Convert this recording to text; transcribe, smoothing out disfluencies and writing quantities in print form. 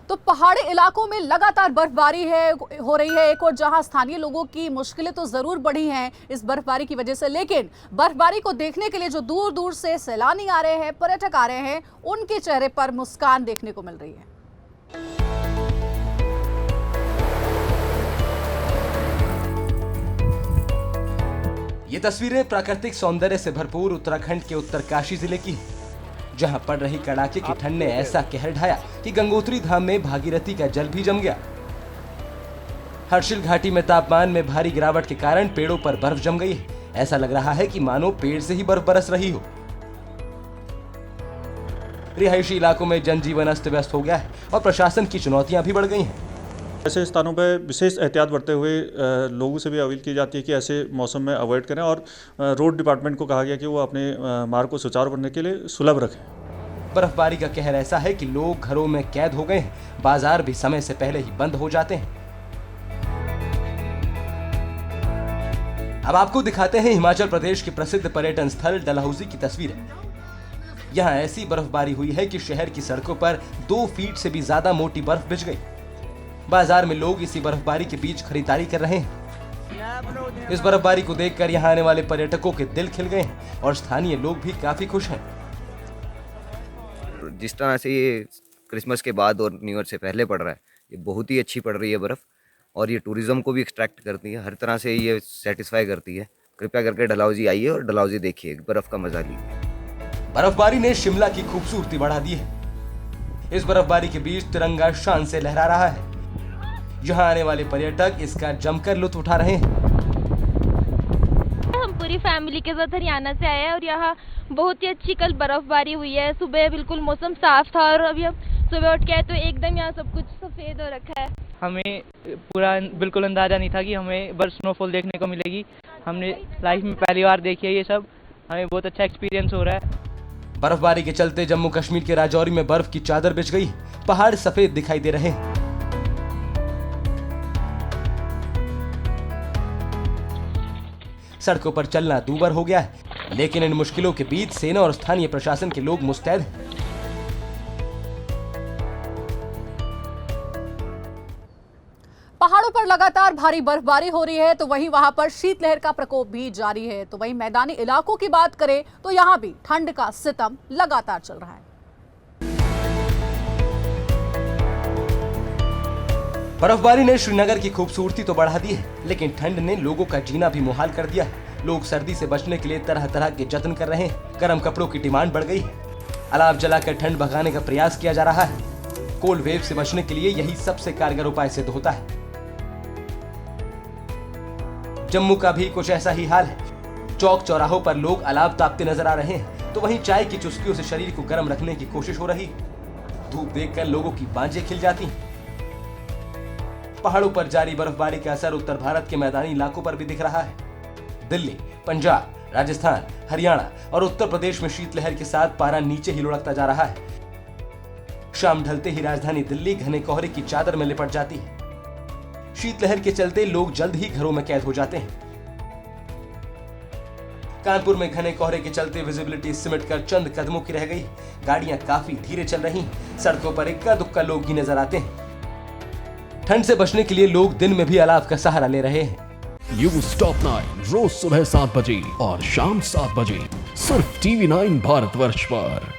तो पहाड़ी इलाकों में लगातार बर्फबारी हो रही है। एक और जहां स्थानीय लोगों की मुश्किलें तो जरूर बढ़ी हैं इस बर्फबारी की वजह से, लेकिन बर्फबारी को देखने के लिए जो दूर दूर से सैलानी आ रहे हैं, पर्यटक आ रहे हैं, उनके चेहरे पर मुस्कान देखने को मिल रही है। ये तस्वीरें प्राकृतिक सौंदर्य से भरपूर उत्तराखंड के उत्तरकाशी जिले की हैं, जहां पड़ रही कड़ाके की ठंड ने ऐसा कहर ढाया कि गंगोत्री धाम में भागीरथी का जल भी जम गया। हर्षिल घाटी में तापमान में भारी गिरावट के कारण पेड़ों पर बर्फ जम गई है। ऐसा लग रहा है कि मानो पेड़ से ही बर्फ बरस रही हो। रिहायशी इलाकों में जनजीवन अस्त व्यस्त हो गया है और प्रशासन की चुनौतियां भी बढ़ गई हैं। ऐसे स्थानों पर विशेष एहतियात बरतते हुए लोगों से भी अपील की जाती है कि ऐसे मौसम में अवॉइड करें और रोड डिपार्टमेंट को कहा गया कि वो अपने मार्ग को सुचारू करने के लिए सुलभ रखें। बर्फबारी का कहर ऐसा है कि लोग घरों में कैद हो गए हैं, बाजार भी समय से पहले ही बंद हो जाते हैं। अब आपको दिखाते हैं हिमाचल प्रदेश के प्रसिद्ध पर्यटन स्थल डलहौजी की तस्वीरें। यहाँ ऐसी बर्फबारी हुई है कि शहर की सड़कों पर 2 फीट से भी ज्यादा मोटी बर्फ बिछ गई। बाजार में लोग इसी बर्फबारी के बीच खरीदारी कर रहे हैं। इस बर्फबारी को देखकर यहाँ आने वाले पर्यटकों के दिल खिल गए हैं और स्थानीय लोग भी काफी खुश हैं। जिस तरह से ये क्रिसमस के बाद और न्यू ईयर से पहले पड़ रहा है, ये बहुत ही अच्छी पड़ रही है बर्फ़, और ये टूरिज्म को भी एक्सट्रैक्ट करती है, हर तरह से ये सेटिस्फाई करती है। कृपया करके डलहौजी आइए और डलहौजी देखिए, बर्फ़ का मजा लीजिए। बर्फबारी ने शिमला की खूबसूरती बढ़ा दी है। इस बर्फबारी के बीच तिरंगा शान से लहरा रहा है। यहाँ आने वाले पर्यटक इसका जमकर लुत्फ उठा रहे हैं। हम पूरी फैमिली के साथ हरियाणा से आए हैं और यहाँ बहुत ही अच्छी कल बर्फबारी हुई है। सुबह बिल्कुल मौसम साफ था और अभी हम सुबह उठ के आए तो एकदम यहाँ सब कुछ सफेद हो रखा है। हमें पूरा बिल्कुल अंदाजा नहीं था कि हमें बर्फ स्नोफॉल देखने को मिलेगी। हमने लाइफ में पहली बार देखी है ये सब, हमें बहुत अच्छा एक्सपीरियंस हो रहा है। बर्फबारी के चलते जम्मू कश्मीर के राजौरी में बर्फ की चादर बिछ गई। पहाड़ सफेद दिखाई दे रहे हैं। सड़कों पर चलना दूभर हो गया है, लेकिन इन मुश्किलों के बीच सेना और स्थानीय प्रशासन के लोग मुस्तैद हैं। पहाड़ों पर लगातार भारी बर्फबारी हो रही है, तो वहीं वहां पर शीतलहर का प्रकोप भी जारी है। तो वहीं मैदानी इलाकों की बात करें तो यहां भी ठंड का सितम लगातार चल रहा है। बर्फबारी ने श्रीनगर की खूबसूरती तो बढ़ा दी है, लेकिन ठंड ने लोगों का जीना भी मुहाल कर दिया है। लोग सर्दी से बचने के लिए तरह तरह के जतन कर रहे हैं। गर्म कपड़ों की डिमांड बढ़ गई है। अलाव जलाकर ठंड भगाने का प्रयास किया जा रहा है। कोल्ड वेव से बचने के लिए यही सबसे कारगर उपाय सिद्ध होता है। जम्मू का भी कुछ ऐसा ही हाल है। चौक चौराहों पर लोग अलाव तापते नजर आ रहे हैं, तो वहीं चाय की चुस्कियों से शरीर को गर्म रखने की कोशिश हो रही है। धूप देखकर लोगों की बाजें खिल जाती हैं। पहाड़ों पर जारी बर्फबारी का असर उत्तर भारत के मैदानी इलाकों पर भी दिख रहा है। दिल्ली, पंजाब, राजस्थान, हरियाणा और उत्तर प्रदेश में शीतलहर के साथ पारा नीचे ही लुढ़कता जा रहा है। शाम ढलते ही राजधानी दिल्ली घने कोहरे की चादर में लिपट जाती है। शीतलहर के चलते लोग जल्द ही घरों में कैद हो जाते हैं। कानपुर में घने कोहरे के चलते विजिबिलिटी सिमट कर चंद कदमों की रह गई। गाड़ियां काफी धीरे चल रही। सड़कों पर इक्का दुक्का लोग ही नजर आते हैं। ठंड से बचने के लिए लोग दिन में भी अलाव का सहारा ले रहे हैं। न्यूज़ टॉप 9 रोज सुबह 7 बजे और शाम 7 बजे सिर्फ TV9 भारतवर्ष पर।